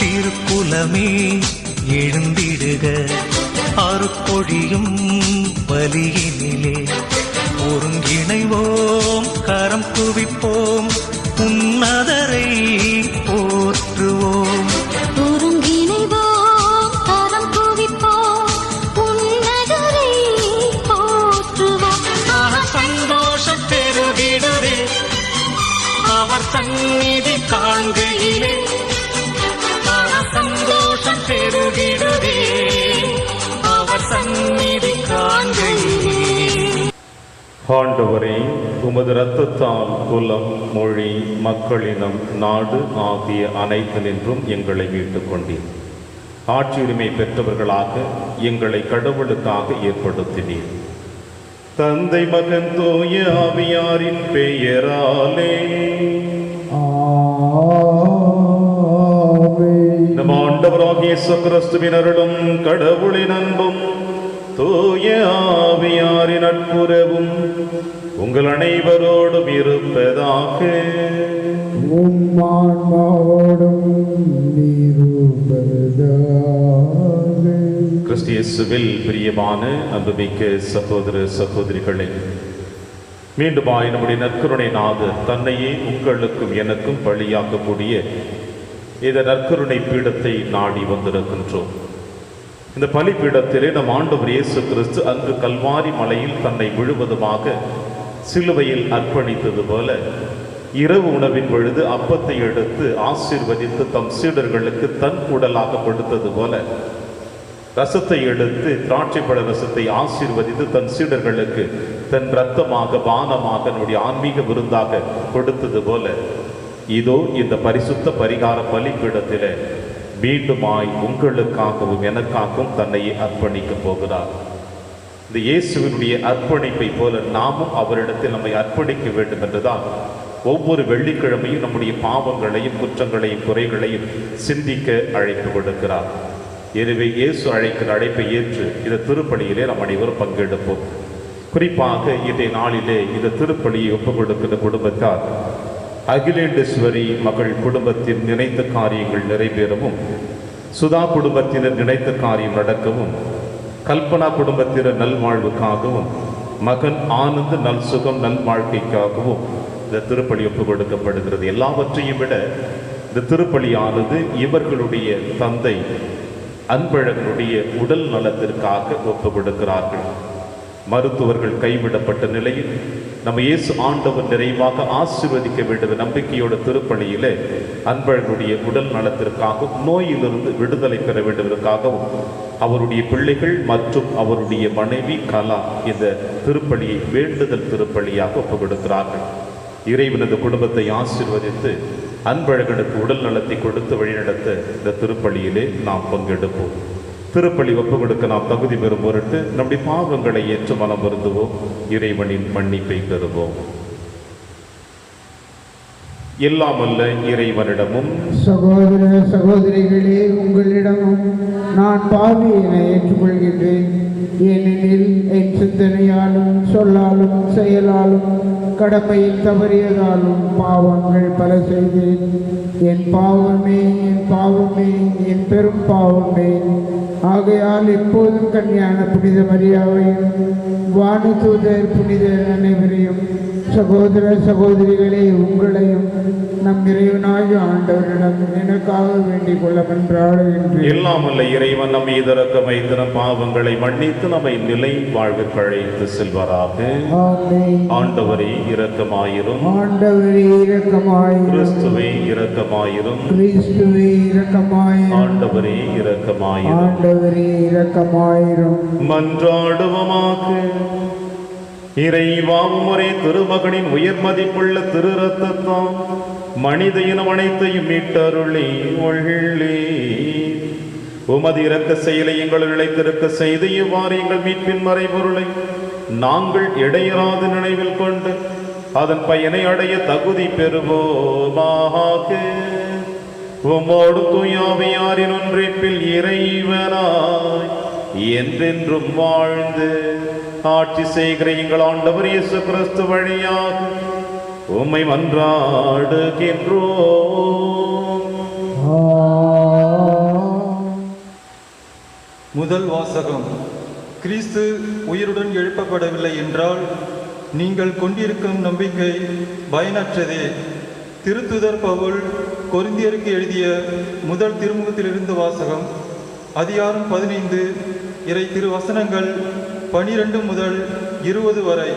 திருக்குலமே எழுந்திடுக, அருப்பொழியும் பலியினிலே ஒருங்கிணைவோம், கரம் குவிப்போம், உன்னதரை போற்றுவோம். ஒருங்கிணைவோம், கரம் குவிப்போம், உன்னதரை போற்றுவோம். அவர் சந்தோஷம் பெருகிடுதே, அவர் சந்நிதி காண்கையிலே, அவர் சந்தோஷம் பெருகிடுதே, அவர் சந்நிதி காண்கையிலே. ஆண்டவரே, உமது இரத்தத்தால் குலம், மொழி, மக்களினம், நாடு ஆகிய அனைத்தினின்றும் எங்களை மீட்டுக் கொண்டீர். ஆட்சியுரிமை பெற்றவர்களாக எங்களை கடவுளுக்காக ஏற்படுத்தினீர். தந்தை, மகன், தூய ஆவியாரின் பெயராலே நம் ஆண்டவராகிய இயேசு கிறிஸ்துவின் அருளும் கடவுளின் அன்பும் தூய ஆவியாரின் நட்புறவும் உங்கள் அனைவரோடும் இருப்பதாக. கிறிஸ்து இயேசுவில் பிரியமான அன்புமிக்க சகோதர சகோதரிகளே, மீண்டுமாய் நம்முடைய நற்கருணை நாதர் தன்னையே உங்களுக்கும் எனக்கும் பலியாக்கக்கூடிய இந்த நற்கருணை பீடத்தை நாடி வந்திருக்கின்றோம். இந்த பலிபீடத்திலே நம் ஆண்டவர் இயேசு கிறிஸ்து அன்று கல்வாரி மலையில் தன்னை முழுவதுமாக சிலுவையில் அர்ப்பணித்தது போல, இரவு உணவின் பொழுது அப்பத்தை எடுத்து ஆசீர்வதித்து தம் சீடர்களுக்கு தன் உடலாக கொடுத்தது போல, ரசத்தை எடுத்து திராட்சைப்பழ ரசத்தை ஆசீர்வதித்து தன் சீடர்களுக்கு தன் இரத்தமாக பானமாக நம்முடைய ஆன்மீக விருந்தாக கொடுத்தது போல, இதோ இந்த பரிசுத்த பரிகார பலிபீடத்திலே மீண்டுமாய் உங்களுக்காகவும் எனக்காகவும் தன்னையே அர்ப்பணிக்க போகிறார். இந்த இயேசுவினுடைய அர்ப்பணிப்பை போல நாமும் அவரிடத்தில் நம்மை அர்ப்பணிக்க வேண்டும் என்றுதான் ஒவ்வொரு வெள்ளிக்கிழமையும் நம்முடைய பாவங்களையும் குற்றங்களையும் குறைகளையும் சிந்திக்க அழைப்பு கொடுக்கிறார். எனவே இயேசு அழைக்கிற அழைப்பை ஏற்று இந்த திருப்பலியிலே நாம் அனைவரும் பங்கெடுப்போம். குறிப்பாக இன்றைய நாளிலே இந்த திருப்பலியை ஒப்புக் கொடுக்கிற குடும்பத்தார் அகிலேண்டேஸ்வரி மகள் குடும்பத்தின் நினைத்த காரியங்கள் நிறைவேறவும், சுதா குடும்பத்தினர் நினைத்த காரியம் நடக்கவும், கல்பனா குடும்பத்தினர் நல்வாழ்வுக்காகவும், மகன் ஆனந்த் நல் சுகம் நல் வாழ்க்கைக்காகவும் இந்த திருப்பலி ஒப்புக் கொடுக்கப்படுகிறது. எல்லாவற்றையும் விட இந்த திருப்பலியானது இவர்களுடைய தந்தை அன்பழகனுடைய உடல் நலத்திற்காக ஒப்புக் கொடுக்கிறார்கள். மருத்துவர்கள் கைவிடப்பட்ட நிலையில் நம்ம இயேசு ஆண்டவர் நிறைவாக ஆசீர்வதிக்க வேண்டிய நம்பிக்கையோட திருப்பலியிலே அன்பழகனுடைய உடல் நலத்திற்காகவும் நோயிலிருந்து விடுதலை பெற வேண்டுவதற்காகவும் அவருடைய பிள்ளைகள் மற்றும் அவருடைய மனைவி கலா இந்த திருப்பலியை வேண்டுதல் திருப்பலியாக ஒப்புக் கொடுக்கிறார்கள். இறைவனது குடும்பத்தை ஆசீர்வதித்து அன்பழகனுக்கு உடல் நலத்தை கொடுத்து வழிநடத்த இந்த திருப்பலியிலே நாம் பங்கெடுப்போம். திருப்பலி ஒப்புக் கொடுக்க நாம் தகுதி பெறும் பொருட்டு நம்முடைய பாவங்களை ஏற்று மனம் வருந்துவோம், இறைவனின் மன்னிப்பை பெறுவோம். எல்லாமல்ல இறைவனிடமும் சகோதர சகோதரிகளே, உங்களிடமும் நான் பாவியினை ஏற்றுக்கொள்கின்றேன். ஏனெனில் என் சிந்தனையாலும் சொல்லாலும் செயலாலும் கடமையில் தவறியதாலும் பாவங்கள் பல செய்தேன். என் பாவமே, என் பாவமே, என் பெரும் பாவமே. ஆகையால் எப்போதும் கன்னியான புனித மரியாவையும் வானதூதர் புனிதர் அனைவரையும், சகோதர சகோதரிகளே உங்களையும் நம் இறைவனாகிய ஆண்டவரிடம் எனக்காக வேண்டிக் கொள்ள மன்றாடுகின்றேன். எல்லாமல்ல இறைவன் நம் மீது இரக்கம் வைத்து நம் பாவங்களை மன்னித்து நம்மை நிலை வாழ்வுக்கு அழைத்து செல்வாராக. ஆண்டவரே இரக்கமாயிரும். ஆண்டவரே இரக்கமாயிரும். கிறிஸ்துவே இரக்கமாயிரும். கிறிஸ்துவே இரக்கமாயிரும். ஆண்டவரே இரக்கமாயிரும். ஆண்டவரே இரக்கமாயிரும். மன்றாடுவமாக. இறைவா, உம்முடைய திருமகனின் உயர் மதிப்புள்ள திரு ரத்தத்தால் மனித இனம் அனைத்தையும் மீட்டருளி ஒள்ளே உமது இரக்க செயலை எங்கள் நிலைத்திருக்க செய்து இவ்வாறு எங்கள் மீட்பின் மறைபொருளை நாங்கள் இடையராது நினைவில் கொண்டு அதன் பயனை அடைய தகுதி பெறுவோமாக. உம்மோடு தூயாவியாரின் ஒன்றிப்பில் இறைவனாய் என்றென்றும் வாழ்ந்து ஆட்சி செய்கிற எங்கள் ஆண்டவர் இயேசு கிறிஸ்து வழியாக உம்மை மன்றாடுகின்றோம். முதல் வாசகம். கிறிஸ்து உயிருடன் எழுப்பப்படவில்லை என்றால் நீங்கள் கொண்டிருக்கும் நம்பிக்கை பயனற்றதே. திருத்துதர் பவுல் கொரிந்தியருக்கு எழுதிய முதல் திருமுகத்திலிருந்து வாசகம். அதிகாரம் 15 இறை திருவசனங்கள் 12 முதல் 20 வரை.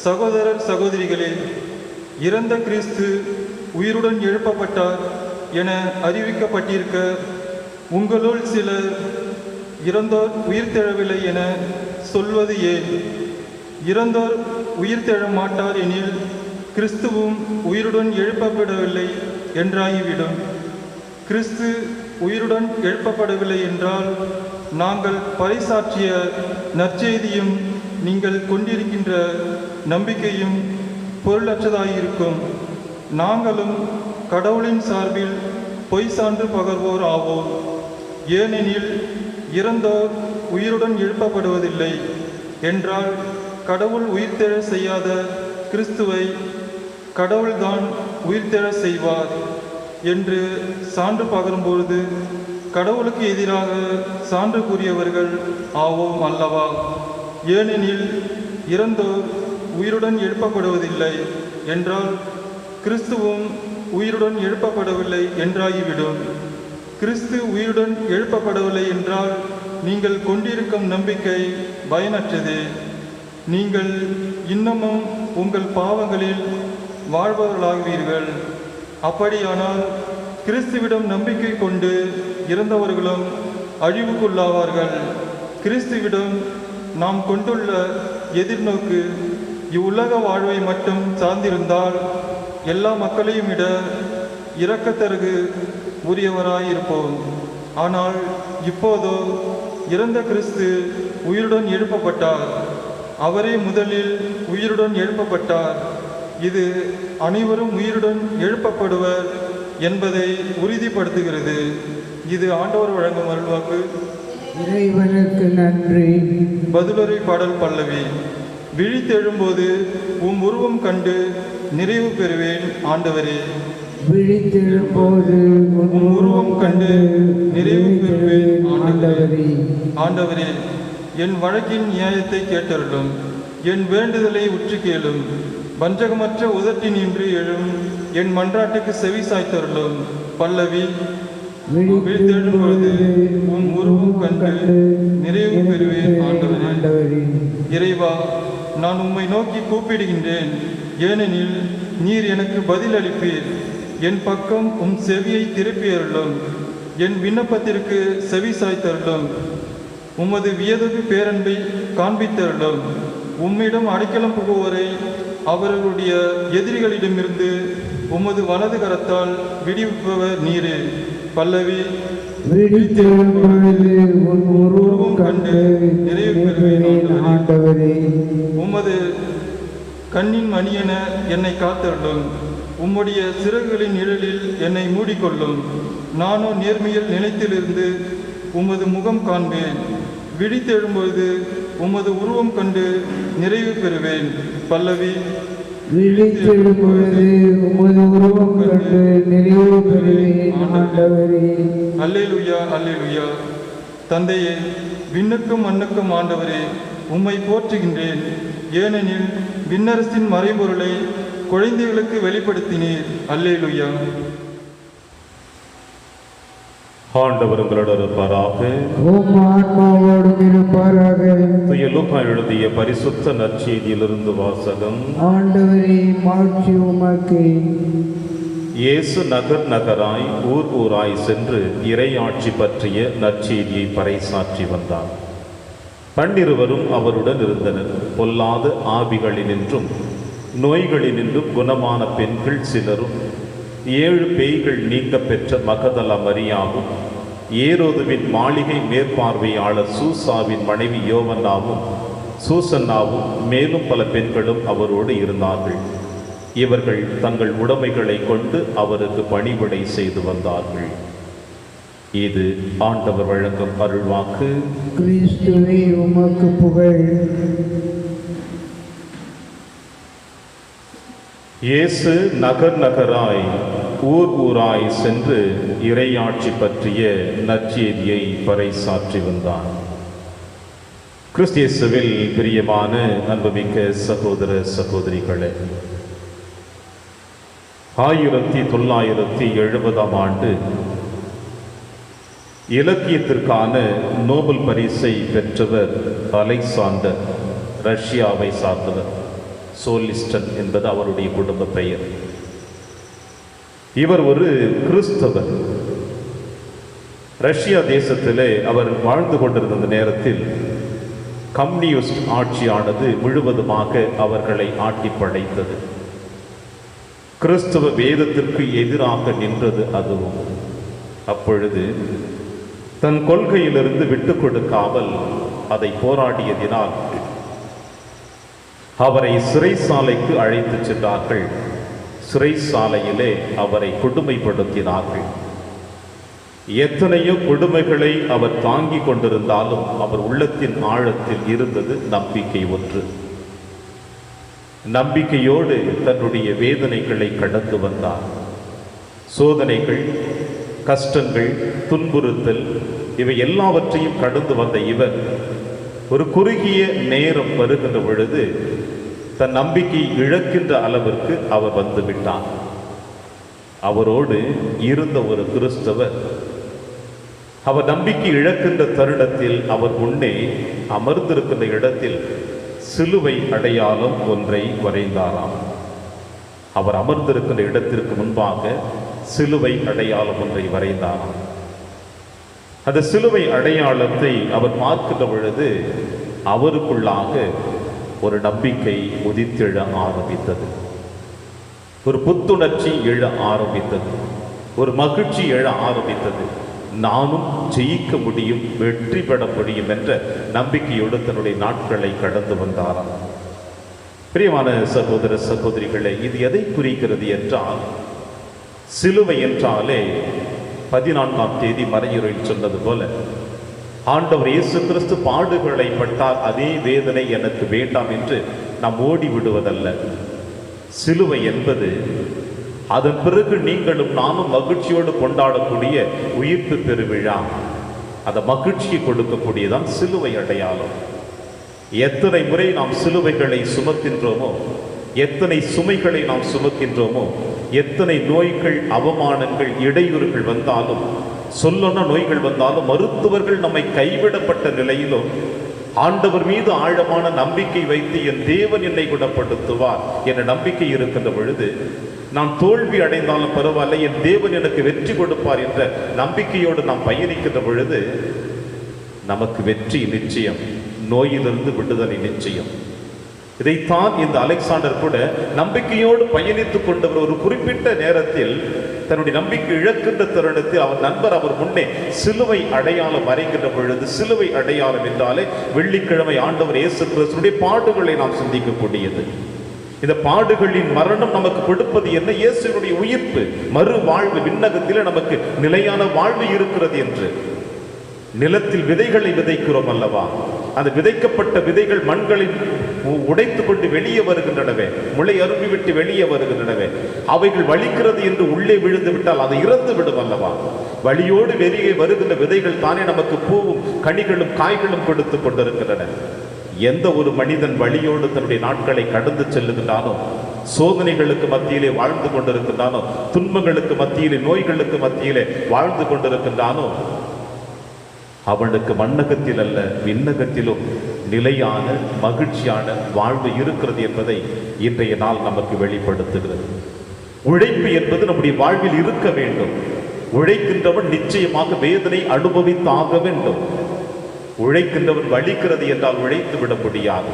சகோதரர் சகோதரிகளே, இறந்த கிறிஸ்து உயிருடன் எழுப்பப்பட்டார் என அறிவிக்கப்பட்டிருக்க உங்களுள் சிலர் இறந்தோர் உயிர்த்தெழவில்லை என சொல்வது ஏன்? இறந்தோர் உயிர்த்தெழ மாட்டார் எனில் கிறிஸ்துவும் உயிருடன் எழுப்பப்படவில்லை என்றாகிவிடும். கிறிஸ்து உயிருடன் எழுப்பப்படவில்லை என்றால் நாங்கள் பறைசாற்றிய நற்செய்தியும் நீங்கள் கொண்டிருக்கின்ற நம்பிக்கையும் பொருளற்றதாயிருக்கும். நாங்களும் கடவுளின் சார்பில் பொய் சான்று பகர்வோர் ஆவோம். ஏனெனில் இறந்தோர் உயிருடன் எழுப்பப்படுவதில்லை என்றால் கடவுள் உயிர்த்தெழ செய்யாத கிறிஸ்துவை கடவுள்தான் உயிர்த்தெழ செய்வார் என்று சான்று பகரும்பொழுது கடவுளுக்கு எதிராக சான்று கூறியவர்கள் ஆவோம் அல்லவா? ஏனெனில் இறந்தோர் உயிருடன் எழுப்பப்படுவதில்லை என்றால் கிறிஸ்துவும் உயிருடன் எழுப்பப்படவில்லை என்றாகிவிடும். கிறிஸ்து உயிருடன் எழுப்பப்படவில்லை என்றால் நீங்கள் கொண்டிருக்கும் நம்பிக்கை பயனற்றதே. நீங்கள் இன்னமும் உங்கள் பாவங்களில் வாழ்பவர்களாகுவீர்கள். அப்படியானால் கிறிஸ்துவிடம் நம்பிக்கை கொண்டு இறந்தவர்களும் அழிவுக்குள்ளாவார்கள். கிறிஸ்துவிடம் நாம் கொண்டுள்ள எதிர்நோக்கு இவ்வுலக வாழ்வை மட்டும் சார்ந்திருந்தால் எல்லா மக்களையும் விட இரக்கத்தருகு உரியவராயிருப்போம். ஆனால் இப்போதோ இறந்த கிறிஸ்து உயிருடன் எழுப்பப்பட்டார். அவரே முதலில் உயிருடன் எழுப்பப்பட்டார். இது அனைவரும் உயிருடன் எழுப்பப்படுவர் என்பதை உறுதிப்படுத்துகிறது. இது ஆண்டவர் வழங்கும் அருள்வாக்கு. இறைவனுக்கு நன்றி. பதிலுரை பாடல் பல்லவி. விழித்தெழும்போது உருவம் கண்டு நிறைவு பெறுவேன் ஆண்டவரே. விழித்தெழும்போது உருவம் கண்டு நிறைவு பெறுவேன் ஆண்டவரே. ஆண்டவரே, என் வழக்கின் நியாயத்தை கேட்டருளும். என் வேண்டுதலை உற்று கேளும். வஞ்சகமற்ற உதட்டினின்று எழும் என் மன்றாட்டுக்கு செவி சாய்த்தருளும். பல்லவி. விழித்தெழும்பொழுது உருவம் கண்டு நிறைவு பெறுவேன் ஆண்டவரே. இறைவா, நான் உம்மை நோக்கி கூப்பிடுகின்றேன். ஏனெனில் நீர் எனக்கு பதில் அளிப்பீர். என் பக்கம் செவியை திருப்பியருளும். என் விண்ணப்பத்திற்கு செவி சாய்த்தருளும். உமது வியதகு பேரன்பை காண்பித்தருளும். உம்மிடம் அடைக்கலம் புகுவோரை அவர்களுடைய எதிரிகளிடமிருந்து உமது வலது கரத்தால் விடுவிப்பவர் நீரே. பல்லவி. உருவம் கண்டு நிறைவு பெறுவேன் ஆண்டவரே. உமது கண்ணின் மணியென என்னை காத்தருளும். உம்முடைய சிறகுகளின் நிழலில் என்னை மூடிக்கொள்ளும். நானோ நேர்மையில் நிலைத்திலிருந்து உமது முகம் காண்பேன். விழித்தெழும்பொழுது உமது உருவம் கண்டு நிறைவு பெறுவேன். பல்லவி. விழித்தெழும்பொழுது உமது உருவம் கண்டு நிறைவு பெறுவேன் ஆண்டவரே. அல்லேலூயா, அல்லேலூயா. தந்தையே, விண்ணுக்கும் மண்ணுக்கும் ஆண்டவரே, உம்மை போற்றுகின்றேன். ஏனெனில் விண்ணரசின் மறைபொருளை குழந்தைகளுக்கு வெளிப்படுத்தினீர். அல்லேலூயா. ஆண்டவர் உங்களோடு இருப்பாராக. உம் ஆன்மாவோடும் இருப்பாராக. தூய லூக்கா எழுதிய பரிசுத்த நற்செய்தியிலிருந்து வாசகம். ஆண்டவரே, மாட்சி உமக்கே. இயேசு நகர் நகராய் ஊர் ஊராய் சென்று இறையாட்சி பற்றிய நற்செய்தியை பறைசாற்றி வந்தார். 12 அவருடன் இருந்தனர். பொல்லாத ஆவிகளினின்றும் நோய்களினின்றும் குணமான பெண்கள் சிலரும் 7 பேய்கள் நீங்க பெற்ற மகதல மரியாவும் ஏரோதுவின் மாளிகை மேற்பார்வையாளர் சூசாவின் மனைவி யோவன்னாவும் சூசன்னாவும் மேலும் பல பெண்களும் அவரோடு இருந்தார்கள். இவர்கள் தங்கள் உடைமைகளை கொண்டு அவருக்கு பணிவிடை செய்து வந்தார்கள். இது ஆண்டவர் வழங்கும் அருள்வாக்கு. கிறிஸ்துவே, உமக்கு புகழ். இயேசு நகர் நகராய் ஊர் ஊராய் சென்று இறையாட்சி பற்றிய நற்செய்தியை பறைசாற்றி வந்தான். கிறிஸ்தியேசுவில் பிரியமான அன்புமிக்க சகோதர சகோதரிகளே, 1970 ஆண்டு இலக்கியத்திற்கான நோபல் பரிசை பெற்றவர் அலெக்சாண்டர், ரஷ்யாவை சார்ந்தவர். சோலிஸ்டன் என்பது அவருடைய குடும்ப பெயர். இவர் ஒரு கிறிஸ்தவர். ரஷ்யா தேசத்திலே அவர் வாழ்ந்து கொண்டிருந்த நேரத்தில் கம்யூனிஸ்ட் ஆட்சியானது முழுவதுமாக அவர்களை ஆட்டி படைத்தது. கிறிஸ்தவ வேதத்திற்கு எதிராக நின்றது அதுவும். அப்பொழுது தன் கொள்கையிலிருந்து விட்டு கொடுக்காமல் அதை போராடியதினால் அவரை சிறைசாலைக்கு அழைத்து சென்றார்கள். சிறைசாலையிலே அவரை கொடுமைப்படுத்தினார்கள். எத்தனையோ கொடுமைகளை அவர் தாங்கிக் கொண்டிருந்தாலும் அவர் உள்ளத்தின் ஆழத்தில் இருந்தது நம்பிக்கை ஒன்று. நம்பிக்கையோடு தன்னுடைய வேதனைகளை கடந்து வந்தார். சோதனைகள், கஷ்டங்கள், துன்புறுத்தல் இவை எல்லாவற்றையும் கடந்து வந்த இவர் ஒரு குறுகிய நேரம் வருகின்ற பொழுது தன் நம்பிக்கை இழக்கின்ற அளவிற்கு அவர் வந்துவிட்டார். அவரோடு இருந்த ஒரு கிறிஸ்தவர் அவர் நம்பிக்கை இழக்கின்ற தருணத்தில் அவர் முன்னே அமர்ந்திருக்கின்ற இடத்தில் சிலுவை அடையாளம் ஒன்றை வரைந்தாராம். அவர் அமர்ந்திருக்கின்ற இடத்திற்கு முன்பாக சிலுவை அடையாளம் ஒன்றை வரைந்தாராம். அந்த சிலுவை அடையாளத்தை அவர் பார்க்கின்ற பொழுது அவருக்குள்ளாக ஒரு நம்பிக்கை உதித்தெழ ஆரம்பித்தது. ஒரு புத்துணர்ச்சி எழ ஆரம்பித்தது. ஒரு மகிழ்ச்சி எழ ஆரம்பித்தது. நானும் ஜெயிக்க முடியும், வெற்றி பெற முடியும் என்ற நம்பிக்கையோடு தன்னுடைய நாட்களை கடந்து வந்தாராம். பிரியமான சகோதர சகோதரிகளே, இது எதை குறிக்கிறது என்றால், சிலுவை என்றாலே 14ஆம் தேதி மறையுறையில் சொன்னது போல ஆண்டவர் இயேசு கிறிஸ்து பாடுகளை பட்டார், அதே வேதனை எனக்கு வேண்டாம் என்று நாம் ஓடி விடுவதல்ல. சிலுவை என்பது அதன் பிறகு நீங்களும் நானும் மகிழ்ச்சியோடு கொண்டாடக்கூடிய உயிர்ப்பு பெருவிழா. அந்த மகிழ்ச்சியை கொடுக்கக்கூடியதான் சிலுவை அடையாளம். எத்தனை முறை நாம் சிலுவைகளை சுமக்கின்றோமோ, எத்தனை சுமைகளை நாம் சுமக்கின்றோமோ, எத்தனை நோய்கள், அவமானங்கள், இடையூறுகள் வந்தாலும், சொல்லொன்ன நோய்கள் வந்தாலும், மருத்துவர்கள் நம்மை கைவிடப்பட்ட நிலையிலும் ஆண்டவர் மீது ஆழமான நம்பிக்கை வைத்து என் தேவன் என்னை குணப்படுத்துவார் என்ற நம்பிக்கை இருக்கின்ற பொழுது, நான் தோல்வி அடைந்தாலும் பரவாயில்லை, என் தேவன் எனக்கு வெற்றி கொடுப்பார் என்ற நம்பிக்கையோடு நாம் பயணிக்கின்ற பொழுது நமக்கு வெற்றி நிச்சயம், நோயிலிருந்து விடுதலை நிச்சயம். இதைத்தான் இந்த அலெக்சாண்டர் கூட நம்பிக்கையோடு பயணித்துக் கொண்டவர். ஒரு குறிப்பிட்ட நேரத்தில் தன்னுடைய நம்பிக்கை இழக்கின்ற தருணத்தில் அவர் நண்பர் அவர் முன்னே சிலுவை அடையாளம் வரைகின்ற பொழுது, சிலுவை அடையாளம் என்றாலே வெள்ளிக்கிழமை ஆண்டவர் இயேசு கிறிஸ்துவினுடைய பாடுகளை நாம் சிந்திக்கக்கூடியது. இந்த பாடுகளின் மரணம் நமக்கு கொடுப்பது என்ன? இயேசுவினுடைய உயிர்ப்பு, மறு வாழ்வு, விண்ணகத்திலே நமக்கு நிலையான வாழ்வு இருக்கிறது என்று. நிலத்தில் விதைகளை விதைக்கிறோம் அல்லவா? அந்த விதைக்கப்பட்ட விதைகள் மண்களில் உடைத்து கொண்டு வெளியே வருகின்றனவே, முளை அரும்பி விட்டு வெளியே வருகின்றனவே, அவைகள் வலிக்கிறது என்று உள்ளே விழுந்து விட்டால் அதை இறந்து விடும் அல்லவா? வழியோடு வெளியே வருகின்ற விதைகள் தானே நமக்கு பூவும் கனிகளும் காய்களும் கொடுத்து கொண்டிருக்கின்றன. எந்த ஒரு மனிதன் வழியோடு தன்னுடைய நாட்களை கடந்து செல்லுகின்றானோ, சோதனைகளுக்கு மத்தியிலே வாழ்ந்து கொண்டிருக்கின்றானோ, துன்பங்களுக்கு மத்தியிலே, நோய்களுக்கு மத்தியிலே வாழ்ந்து கொண்டிருக்கின்றானோ, அவனுக்கு மண்ணகத்தில் அல்ல விண்ணகத்திலும் நிலையான மகிழ்ச்சியான வாழ்வு இருக்கிறது என்பதை இன்றைய நாள் நமக்கு வெளிப்படுத்துகிறது. உழைப்பு என்பது நம்முடைய வாழ்வில் இருக்க வேண்டும். உழைக்கின்றவன் நிச்சயமாக வேதனை அனுபவித்தாக வேண்டும். உழைக்கின்றவன் வலிக்கிறது என்றால் உழைத்து விட முடியாது.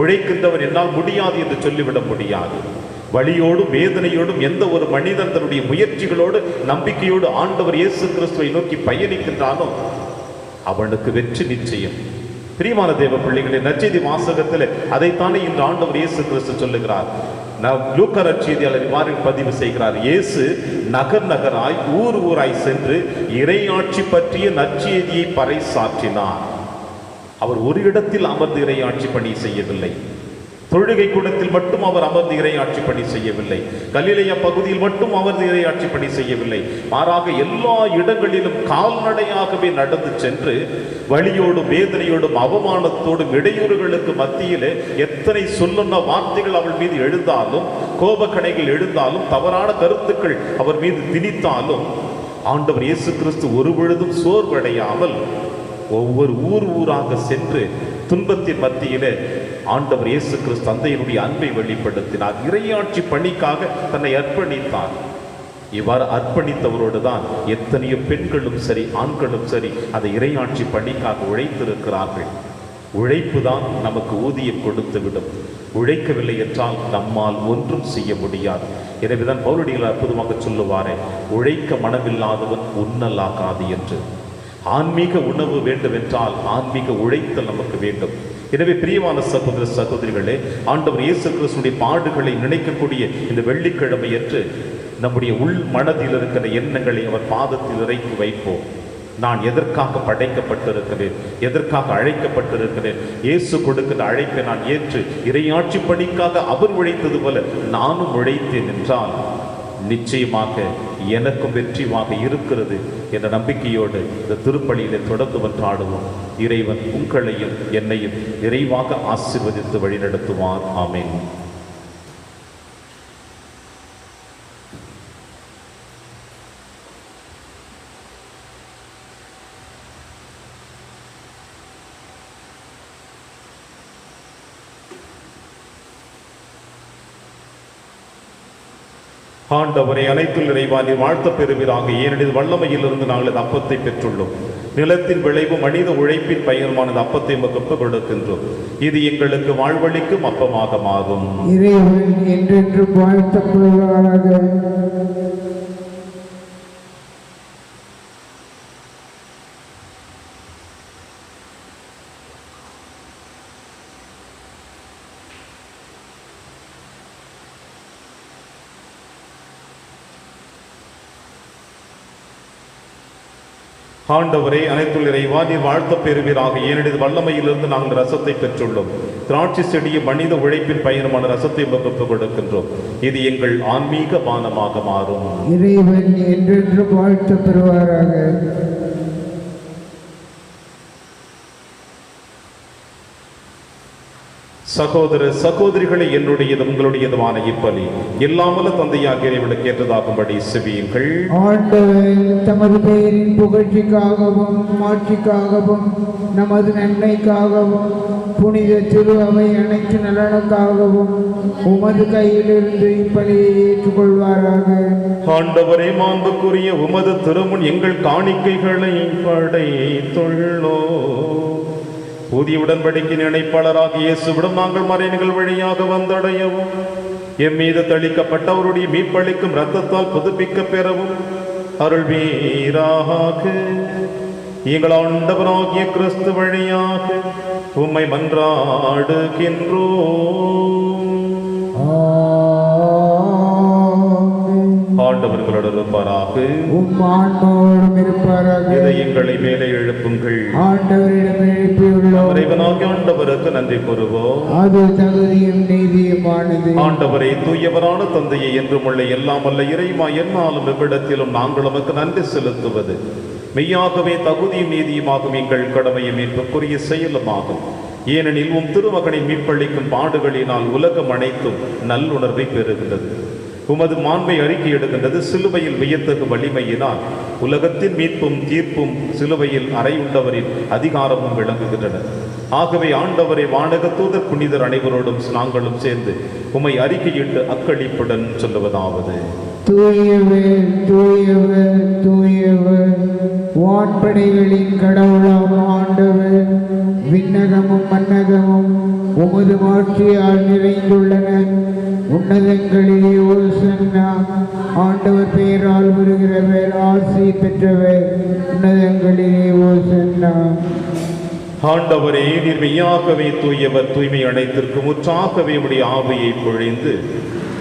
உழைக்கின்றவன் என்னால் முடியாது என்று சொல்லிவிட முடியாது. வலியோடும் வேதனையோடும் எந்த ஒரு மனிதன் தன்னுடைய முயற்சிகளோடு நம்பிக்கையோடு ஆண்டவர் இயேசு கிறிஸ்துவை நோக்கி பயணிக்கின்றானோ அவனுக்கு வெற்றி நிச்சயம். பிரியமான தேவ பிள்ளைகளே, நற்செய்தி வாசகத்தில் அதைத்தானே இன்று ஆண்டவர் இயேசு கிறிஸ்து சொல்லுகிறார். லூக்கா நற்செய்தியாளர் இவ்வாறு பதிவு செய்கிறார். இயேசு நகர் நகராய் ஊர் ஊராய் சென்று இறையாட்சி பற்றிய நற்செய்தியை பறைசாற்றினார். அவர் ஒரு இடத்தில் அமர்ந்து இறையாட்சி பணி செய்யவில்லை. தொழுகை கூடத்தில் மட்டும் அவர் அமர்ந்து இறையாட்சி பணி செய்யவில்லை. கலிலேயா பகுதியில் மட்டும் அமர்ந்து இறையாட்சி பணி செய்யவில்லை. மாறாக எல்லா இடங்களிலும் கால்நடையாகவே நடந்து சென்று வலியோடும் வேதனையோடும் அவமானத்தோடும் இடையூறுகளுக்கு மத்தியிலே எத்தனை சொல்லுన్న வார்த்தைகள் அவள் மீது எழுந்தாலும், கோபக்கணைகள் எழுந்தாலும், தவறான கருத்துக்கள் அவர் மீது திணித்தாலும் ஆண்டவர் இயேசு கிறிஸ்து ஒரு பொழுதும் சோர்வடையாமல் ஒவ்வொரு ஊராக சென்று துன்பத்தின் மத்தியிலே ஆண்டவர் இயேசு கிறிஸ்து தந்தையினுடைய அன்பை வெளிப்படுத்தினார். இறையாட்சி பணிக்காக தன்னை அர்ப்பணித்தார். இவ்வாறு அர்ப்பணித்தவரோடு தான் எத்தனையோ பெண்களும் சரி ஆண்களும் சரி அந்த இறையாட்சி பணிக்காக உழைத்திருக்கிறார்கள். உழைப்பு தான் நமக்கு ஊதியம் கொடுத்துவிடும். உழைக்கவில்லை என்றால் நம்மால் ஒன்றும் செய்ய முடியாது. எனவேதான் பவுலடிகள் அற்புதமாக சொல்லுவாரே, உழைக்க மனமில்லாதவன் உண்ணலாகாது என்று. ஆன்மீக உணவு வேண்டும் என்றால் ஆன்மீக உழைத்தல் நமக்கு வேண்டும். எனவே பிரியமான சகோதர சகோதரிகளே, ஆண்டவர் இயேசு கிறிஸ்துவின் பாடுகளை நினைக்கக்கூடிய இந்த வெள்ளிக்கிழமை என்று நம்முடைய உள் மனதில் இருக்கிற எண்ணங்களை அவர் பாதத்தில் இறக்கி வைப்போம். நான் எதற்காக படைக்கப்பட்டிருக்கிறேன், எதற்காக அழைக்கப்பட்டிருக்கிறேன், இயேசு கொடுக்கிற அழைப்பை நான் ஏற்று இறையாட்சி பணிக்காக அவர் உழைத்தது போல நானும் உழைத்தேன் என்றால் நிச்சயமாக எனக்கும் வெற்றியாக இருக்கிறது என்ற நம்பிக்கையோடு இந்த திருப்பலியிலே தொடர்ந்து வந்தாடுவோம். இறைவன் உங்களையும் என்னையும் நிறைவாக ஆசீர்வதித்து வழிநடத்துவார். ஆமென். ஆண்டவரை அனைத்தும் நிறைவா நீர் வாழ்த்த பெறுவீராக. ஏனெனில் வல்லமையிலிருந்து நாங்கள் இந்த அப்பத்தை பெற்றுள்ளோம். நிலத்தின் விளைவு மனித உழைப்பின் பயனுமான அப்பத்தை உமக்கு கொடுக்கின்றோம். இது எங்களுக்கு வாழ்வழிக்கும் அப்பமாக மாறும். இறைவன் என்றென்று வாழ்த்தப்படுவாராக. ஆண்டவரே அனைத்துள் இறைவா நீர் வாழ்த்த பெறுவீராக. ஏனெனில் வல்லமையிலிருந்து நாங்கள் ரசத்தை பெற்றுள்ளோம். திராட்சை செடியும் மனித உழைப்பின் பயனுமான ரசத்தை உமக்கு கொடுக்கின்றோம். இது எங்கள் ஆன்மீக பானமாக மாறும். இறைவன் என்றென்று வாழ்த்த பெறுவாராக. சகோதர சகோதரிகளை, என்னுடையது உங்களுடையதுமான இப்பலி எல்லாமல்ல தந்தையாக இறைவனுக்கு ஏற்றதாகும்படி செவியுங்கள். ஆண்டவர் தமது பெயரின் புகழ்ச்சிக்காகவும் மாட்சிக்காகவும் நமது நன்மைக்காகவும் புனித திரு அவை அனைத்து நலனுக்காகவும் உமது கையிலிருந்து இப்பலியை ஏற்றுக்கொள்வாராக. ஆண்டவரே மாண்புக்குரிய உமது திருமுன் எங்கள் காணிக்கைகளை படைத்துள்ளோ. புதிய உடன்படிக்கையின் இணைப்பாளராகிய இயேசுவிடம் நாங்கள் மறைநீர்கள் வழியாக வந்தடையவும் எம் மீது தெளிக்கப்பட்ட அவருடைய மீட்பளிக்கும் இரத்தத்தால் புதுப்பிக்க பெறவும் அருள்வீராக. எங்கள் ஆண்டவராகிய கிறிஸ்து வழியாக உம்மை மன்றாடுகின்றோம். ஆண்டவர்களோடு இருப்பாராக. இதயங்களை மேலே எழுப்புங்கள். ஆண்டவரிடம் எழுப்பியுள்ளோம். இறைவனாகிய ஆண்டவருக்கு நன்றி கூறுவோம். அது தகுதியும் நீதியுமானது. ஆண்டவரை தூயவரான தந்தையை என்றும் உள்ள எல்லாம் வல்ல இறைவா, என்னாலும் எவ்விடத்திலும் நாங்கள் உமக்கு நன்றி செலுத்துவது மெய்யாகவே தகுதியும் நீதியுமாகும் எங்கள் கடமையும் மீட்புக்குரிய செயலுமாகும். ஏனெனில் உம் திருமகனின் மீட்பளிக்கும் பாடுகளினால் உலகம் அனைத்தும் நல்லுணர்வை பெறுகின்றது. உமது மாண்பை அறிக்கை எடுக்கின்றது. சிலுவையில் வியத்தகு வலிமையினால் உலகத்தின் மீட்பும் தீர்ப்பும் சிலுவையில் அறையுண்டவரின் அதிகாரமும் விளங்குகின்றன. ஆகவே ஆண்டவரை வானக தூதர் புனிதர் அனைவரோடும் நாங்களும் சேர்ந்து உம்மை அறிக்கையிட்டு அக்களிப்புடன் சொல்லுவதாவது: தூயவர் தூயவர் தூயவர், வான்படைகளின் கடவுளாம் ஆண்டவர், விண்ணகமும் மன்னகமும் உமது மாட்சியால் நிறைந்துள்ளன. உன்னதங்களிலே ஓசன்னா. ஆண்டவர் பெயரால் வருகிறவர் ஆசி பெற்றவர். உன்னதங்களிலே ஓசன்னா. ஆண்டவரே நீர் மெய்யாகவே தூயவர், தூய்மை அனைத்திற்கும் முற்றாகவே உடைய ஆவியை பொழிந்து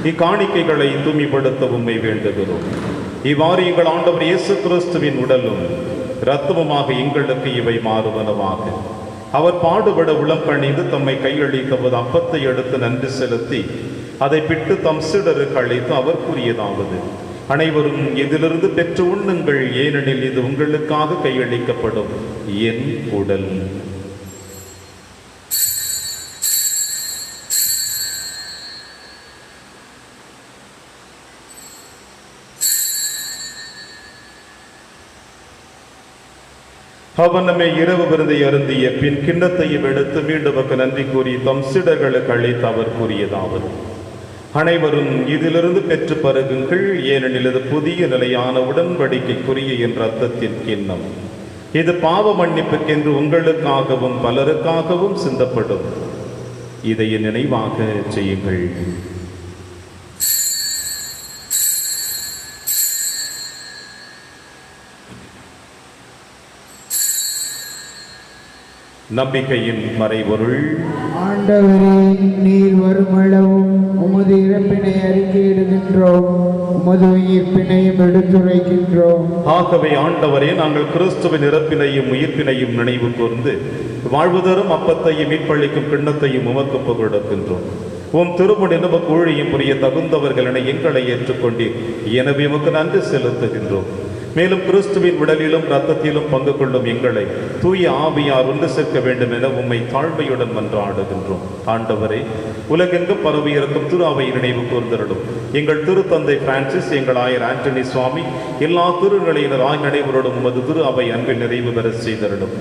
இக்காணிக்கைகளை தூய்மைப்படுத்த உம்மை வேண்டுகிறோம். இவ்வாறு எங்கள் ஆண்டவர் இயேசு கிறிஸ்துவின் உடலும் இரத்தமுமாக எங்களுக்கு இவை மாறுவனவாக. அவர் பாடுபட உளம் கணிந்து தம்மை கையளித்தபோது அப்பத்தை எடுத்து நன்றி செலுத்தி அதை பிட்டு தம் சீடருக்கு அழைத்து அவர் கூறியதாவது, அனைவரும் இதிலிருந்து பெற்று உண்ணுங்கள், ஏனெனில் இது உங்களுக்காக கையளிக்கப்படும் என் உடல். அவனமே இரவு விருந்தை அருந்திய பின் கிண்ணத்தையும் எடுத்து மீண்டும் நன்றி கூறி தம் சீடர்களுக்கு அழைத்து அவர் கூறியதாவது, அனைவரும் இதிலிருந்து பெற்று பருகுங்கள், ஏனெனில் இது புதிய நிலையான உடன்படிக்கைக்குரிய என்ற அர்த்தத்தின் கிண்ணம். இது பாவ மன்னிப்புக்கென்று உங்களுக்காகவும் பலருக்காகவும் சிந்தப்படும். இதை நினைவாக செய்யுங்கள். நம்பிக்கையின் மறைபொருள். ஆண்டவரே, நீர் வருமளவும் உமது இறப்பினை அறிக்கையிடுகின்றோம், உமது உயிர்ப்பினையும் எடுத்துரைக்கின்றோம். ஆகவே ஆண்டவரே, நாங்கள் கிறிஸ்துவின் இறப்பினையும் உயிர்ப்பினையும் நினைவு கூர்ந்து வாழ்வு தரும் அப்பத்தையும் மீட்பளிக்கும் கிண்ணத்தையும் உமக்கு புகழ்கின்றோம். உம் திருமணி நமக்கு ஊழியம் புரிய தகுந்தவர்கள் என எங்களை ஏற்றுக்கொண்டீர். எனவே உமக்கு நன்றி செலுத்துகின்றோம். மேலும் கிறிஸ்துவின் உடலிலும் இரத்தத்திலும் பங்கு கொள்ளும் எங்களை தூய ஆவியார் ஒன்று சேர்க்க வேண்டும் என உம்மை தாழ்மையுடன் மன்றாடுகின்றோம். ஆண்டவரே, உலகெங்கும் பரவியிருக்கும் திரு அவை நினைவு கூர்ந்தருளும். எங்கள் திருத்தந்தை பிரான்சிஸ், எங்கள் ஆயர் ஆண்டனி சுவாமி, எல்லா திருநிலையினர் ஆகிய அனைவரோடும் உமது திரு அவை அன்பில் நிறைவு பெற செய்தருளும்.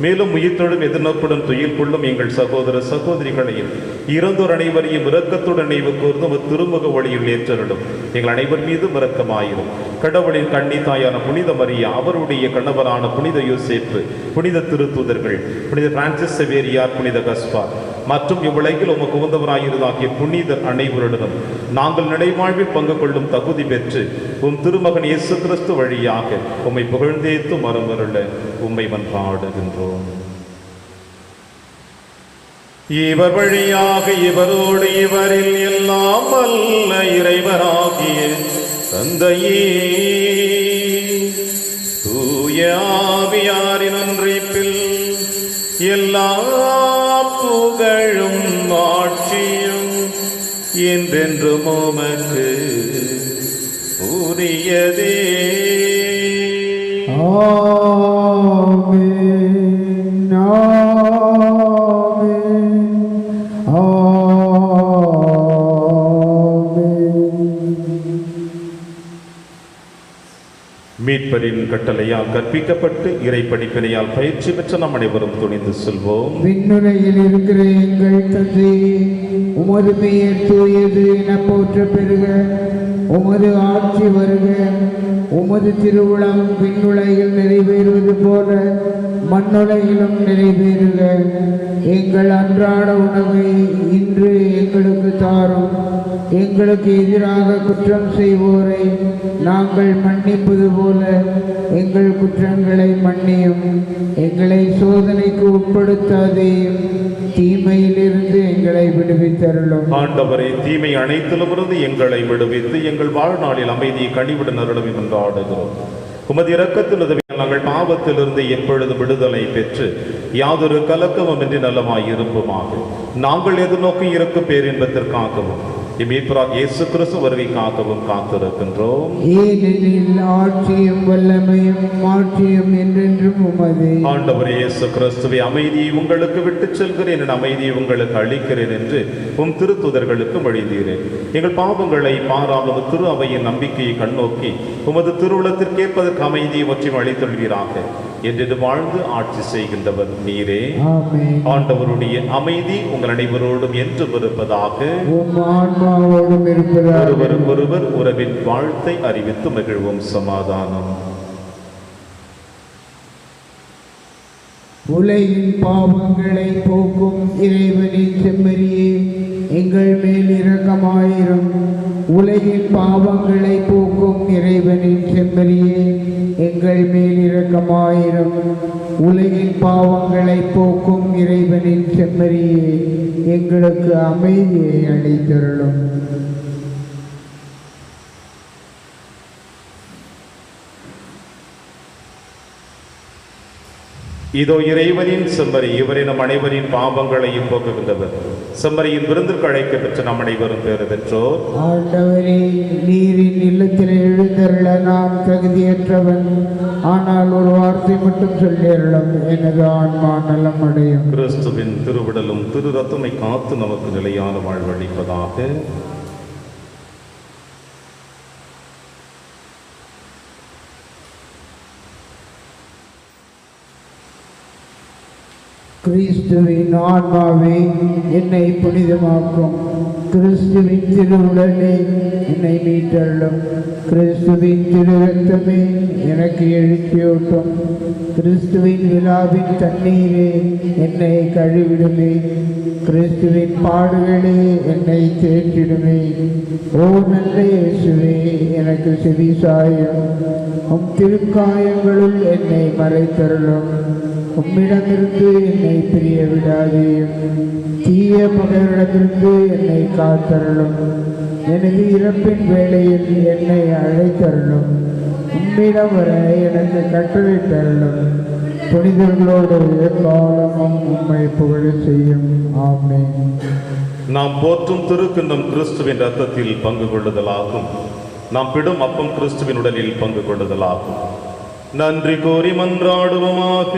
மேலும் உயிர்த்தொழும் எதிர்நோக்குடன் துயில் கொள்ளும் எங்கள் சகோதர சகோதரிகளையும் இறந்தோர் அனைவரையும் இரக்கத்துடன் நினைவு கூர்ந்து திருமுக ஒளியில் ஏற்றருளும். எங்கள் அனைவர் மீதும் இரக்கமாயிரும். கடவுளின் கன்னி தாயான புனித மரியா, அவருடைய கணவரான புனித யோசேப்பு, புனித திருத்தூதர்கள், புனித பிரான்சிஸ் செவேரியார், புனித கஸ்பார் மற்றும் இவ்வுலகில் உமக்கு உகந்தவராயிருந்தாகிய புனிதர் அனைவருடனும் நாங்கள் நிலைவாழ்வில் பங்கு கொள்ளும் தகுதி பெற்று உம் திருமகன் இயேசு கிறிஸ்து வழியாக உம்மை புகழ்ந்தேத்து மரமருள உம்மை மன்றாடுகின்றோம். இவர் வழியாக இவரோடு இவரில் எல்லாம் வல்ல இறைவராகிய தந்தையே, தூய ஆவியாரின் ஒன்றிப்பில் எல்லா புகழும் ஆட்சியும் என்றென்றும் உமக்கு உரியதே. ஆமென், ஆமென், ஆமென். மீட்பரின் கட்டளையால் கற்பிக்கப்பட்டு இறை படிப்பினையால் பயிற்சி பெற்ற நம் அனைவரும் துணிந்து செல்வோம். விண்ணுலகில் இருக்கிற எங்கள் தந்தையே, உமது பெயர் தூயது என போற்ற பெறுக. உமது ஆட்சி வருக. உமது திருவுளம் விண்ணுலகில் நிறைவேறுவது போல மண்ணுலகிலும் நிறைவேறுக. எங்கள் அன்றாட உணவை இன்று எங்களுக்கு தாரும். எங்களுக்கு எதிராக குற்றம் செய்வோரை நாங்கள் மன்னிப்பது போல எங்கள் குற்றங்களை மன்னியும். எங்களை சோதனைக்கு உட்படுத்தாதேயும், தீமையிலிருந்து எங்களை விடுவித்தருளும். ஆண்டவரை, தீமை அனைத்திலுமிருந்து எங்களை விடுவித்து எங்கள் வாழ்நாளில் அமைதியை கனிவுடன் அருளும் என்று ஆடுகிறோம். உமது இரக்கத்தில் உதவியால் நாங்கள் பாவத்திலிருந்து எப்பொழுது விடுதலை பெற்று யாதொரு கலக்கமும் இன்றி நலமாய் இருப்போமாக. நாங்கள் எதிர்நோக்கி இருக்கும் பேரின்பத்திற்காகவும் மீட்பராக இயேசு கிறிஸ்து வருகைக்காகவும் காத்திருக்கின்றோம். ஏனெனில் ஆட்சியும் வல்லமையும் மாட்சியும் என்றென்றும் உமதே. ஆண்டவர் இயேசு கிறிஸ்துவை, அமைதியை உங்களுக்கு விட்டுச் செல்கிறேன், என் அமைதியை உங்களுக்கு அளிக்கிறேன் என்று உம் திருத்துதர்களுக்கு மொழிந்தீரேன். எங்கள் பாவங்களை பாராமல் திரு அவையின் நம்பிக்கையை கண்ணோக்கி உமது திருவுளத்திற்கேற்பதற்கு அமைதியை ஒற்றியும் அளித்தொள்வீராக என்று வாழ்ந்து ஆட்சி செய்கின்றவர் நீரே. ஆண்டவருடைய அமைதி உங்கள் அனைவரோடும் என்றும் இருப்பதாக. ஒருவர் உறவின் வாழ்த்தை அறிவித்து மகிழ்வும். சமாதானம். உலகின் பாவங்களை போக்கும் இறைவனின் செம்மறியே, எங்கள் மேல் இரக்கமாயிரும். உலகின் பாவங்களை போக்கும் இறைவனின் செம்மறியே, எங்கள் மேல் இரக்கமாயிரும். உலகின் பாவங்களை போக்கும் இறைவனின் செம்மறியே, எங்களுக்கு அமைதியை அளித்தருளும். இதோ இறைவனின் செம்மறி, இவரை நம் அனைவரின் பாவங்களையும் போக்குகின்றவர். செம்மறியின் விருந்திற்கு அழைக்க பெற்ற நம் அனைவரும் பேறு பெற்றோர். ஆண்டவரே, நீரின் இல்லத்தில் எழுந்தருள நான் தகுதியற்றவன். ஆனால் ஒரு வார்த்தை மட்டும் சொல்லியருளும், எனது ஆன்மா நலம் அடையும். கிறிஸ்துவின் திருவிடலும் திரு ரத்தமை காத்து நமக்கு நிலையான வாழ்வளிப்பதாக. கிறிஸ்துவின் ஆன்மாவே என்னை புனிதமாக்கும். கிறிஸ்துவின் திருவுடனே என்னை மீட்டருளும். கிறிஸ்துவின் திரு ரத்தமே எனக்கு எழுச்சியூட்டும். கிறிஸ்துவின் விழாவின் தண்ணீரே என்னை கழுவிடுமே. கிறிஸ்துவின் பாடுகளே என்னை தேற்றிடுமே. ஓ நல்ல இயேசுவே, எனக்கு செவிசாயும். உம் திருக்காயங்களுள் என்னை மறைத்தருளும். உம்மிடமிருந்து என்னை பிரிய விடாதேயும். தீய பகைவரிடமிருந்து என்னை காத்தருளும். எனது இறப்பின் வேளையில் என்னை அழைத்தருளும். உம்மிடம் வர எனக்கு கட்டளையிட்டருளும். புனிதர்களோடு எக்காலமும் உம்மை புகழ செய்யும். ஆமென். நாம் போற்றும் திருக்கிண்ணம் கிறிஸ்துவின் ரத்தத்தில் பங்கு கொள்ளுதலாகும். நாம் பிடும் அப்பம் கிறிஸ்துவின் உடலில் பங்கு கொள்ளுதலாகும். நன்றி கூறி மன்றாடுவோமாக.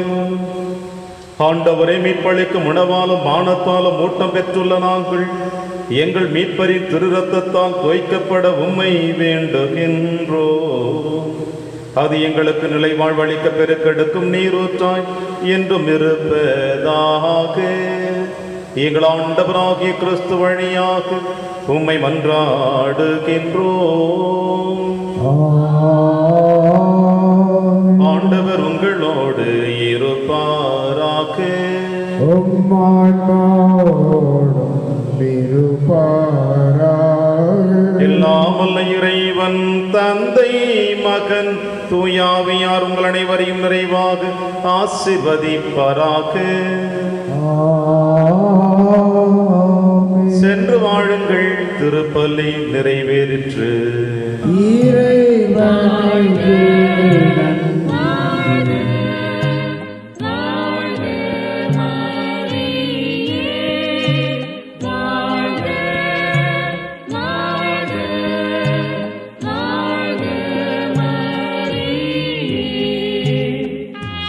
ஆண்டவரை மீட்பளிக்கும் உணவாலும் பானத்தாலும் ஊட்டம் பெற்றுள்ள நாங்கள் எங்கள் மீட்பரின் திரு ரத்தத்தால் தோய்க்கப்பட உம்மை வேண்டுகின்றோ. அது எங்களுக்கு நிலை வாழ்வளிக்க பெருக்கெடுக்கும் நீரூற்றாய் என்றும் இருப்பதாக. எங்கள் ஆண்டவராகிய கிறிஸ்து வழியாக உம்மை மன்றாடுகின்றோ. ஆண்டவர் உங்களோடு இருப்பாராக. எல்லாம் வல்ல இறைவன் தந்தை மகன் தூயாவியார் உங்கள் அனைவரையும் நிறைவாக ஆசீர்வதிப்பாராக. சென்று வாழுங்கள், திருப்பலி நிறைவேறிற்று. இறைவனுக்கு நன்றி.